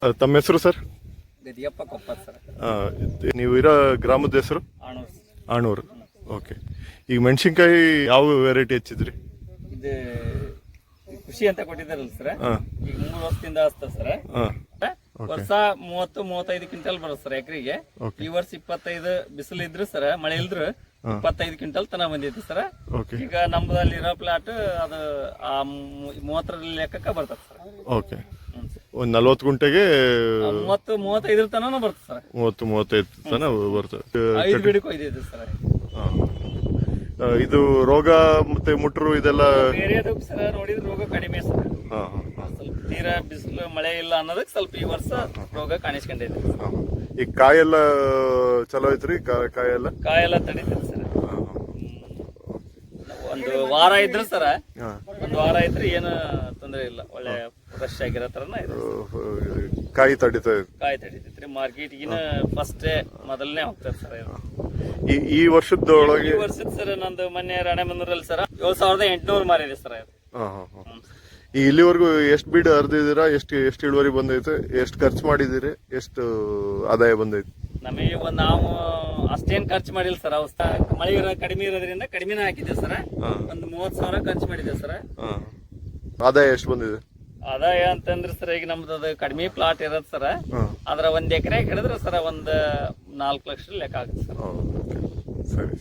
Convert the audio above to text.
ತಮ್ಮ ಹೆಸರು sir? Gadiyappa Koppat sir. ನೀವು ಇರೋ ಗ್ರಾಮದ ಹೆಸರು? ಆಣೂರ್. ಆಣೂರು. ಓಕೆ. ಈಗ ಮೆಣಸಿನ್ಕಾಯಿ ಯಾವ ವೆರೈಟಿ ಹಚ್ಚಿದ್ರಿ? ಇದು ಖುಷಿ ಅಂತ ಕೊಟ್ಟಿದ್ದಾರಲ್ಲ ಸರ್, ಈಗ 3 ವರ್ಷದಿಂದ ಹಚ್ತದ ಸರ್. ವರ್ಷ 30-35 ಕ್ವಿಂಟಲ್ ಬರುತ್ತೆ ಸರ್ ಎಕರೆಗೆ. ಈ ವರ್ಷ 25 ಬಿಸಿಲು ಇದ್ರು ಸರ್, ಮಳೆ ಇಲ್ದ್ರು 25 ಕ್ವಿಂಟಲ್ ತನ ಬಂದಿತ್ತು ಸರ್. ಈಗ ನಮ್ಮದಲ್ಲಿರೋ ಪ್ಲಾಟ್ ಅದು 30 ಲೆಕ್ಕಕ್ಕೆ ಬರ್ತದೆ ಸರ್. ಓಕೆ. ಒಂದ್ 40 ಗುಂಟೆಗೆ 30-35 ತನಕ ಬರ್ತದೆ ಸರ್. 30-35 ತನ ಬರ್ತದೆ. 5 ಗಿಡಕ್ಕೆ ಒಯ್ದಿದೆ ಸರ್. ಇದು ರೋಗ ಮತ್ತೆ ಮುಟ್ರು ಇದೆಲ್ಲ ಬೇರೆ ಸರ್ ನೋಡಿದ್ರೆ ರೋಗ ಕಡಿಮೆ ಸರ್. ಸ್ವಲ್ಪ ತೀರಾ ಬಿಸಿಲು ಮಳೆ ಇಲ್ಲ ಅನ್ನೋದಕ್ಕೆ ಸ್ವಲ್ಪ ಈ ವರ್ಷ ರೋಗ ಕಾಣಿಸ್ಕೊಂಡಿದೆ. ಈ ಕಾಯೆಲ್ಲ ಚಲೋ ಐತ್ರಿ? ಕಾಯೆಲ್ಲ ತಡೀತದೆ ಸರ್. ಒಂದು ವಾರ ಇದ್ರೆ ಸರ್, ಒಂದು ವಾರ ಇದ್ರೆ ಏನು ತೊಂದರೆ ಇಲ್ಲ, ಒಳ್ಳೆ ಫ್ರೆಶ್ ಆಗಿರೋ ತರನ ಇದೆ. ಕಾಯಿ ತಡೀತೈತ್ರಿ. ಮಾರ್ಕೆಟ್ಗಿನ ಫಸ್ಟ್ ಮೊದಲನೇ ಹೋಗ್ತದೆ ಸರ್. ಈ ವರ್ಷದೊಳಗೆ? ಈ ವರ್ಷದ ಸರ್ ನಂದು ಮೊನ್ನೆ ರಾಣೆಬೆನ್ನೂರಲ್ಲಿ ಸರ್ 7,800 ಮಾರಿದೆ ಸರ್. ಈ ಇಲ್ಲಿವರೆಗೂ ಎಷ್ಟು ಬೀಡ್ ಹರಿದಿದ್ದೀರಾ? ಎಷ್ಟು ಇಳುವರಿ ಬಂದೈತೆ? ಎಷ್ಟು ಖರ್ಚು ಮಾಡಿದಿರಿ? ಎಷ್ಟು ಆದಾಯ ಬಂದೈತೆ? ನಮಗೆ ನಾವು ಅಷ್ಟೇನ್ ಖರ್ಚು ಮಾಡಿಲ್ಲ ಸರ್. ಮಳೆ ಕಡಿಮೆ ಇರೋದ್ರಿಂದ ಕಡಿಮೆನೇ ಹಾಕಿದ್ದೆ ಸರ್. ಒಂದು 30,000 ಖರ್ಚು ಮಾಡಿದ್ದೆ ಸರ್. ಆದಾಯ ಎಷ್ಟು ಬಂದಿದೆ? ಆದಾಯ ಅಂತಂದ್ರೆ ಸರ್, ಈಗ ನಮ್ದು ಅದು ಕಡಿಮೆ ಪ್ಲಾಟ್ ಇರೋದು ಸರ್. ಅದ್ರ 1 ಎಕರೆ ಹಿಡಿದ್ರೆ ಸರ್ ಒಂದು 4 ಲಕ್ಷ ಲೆಕ್ಕ ಆಗುತ್ತೆ ಸರ್. ಸರಿ.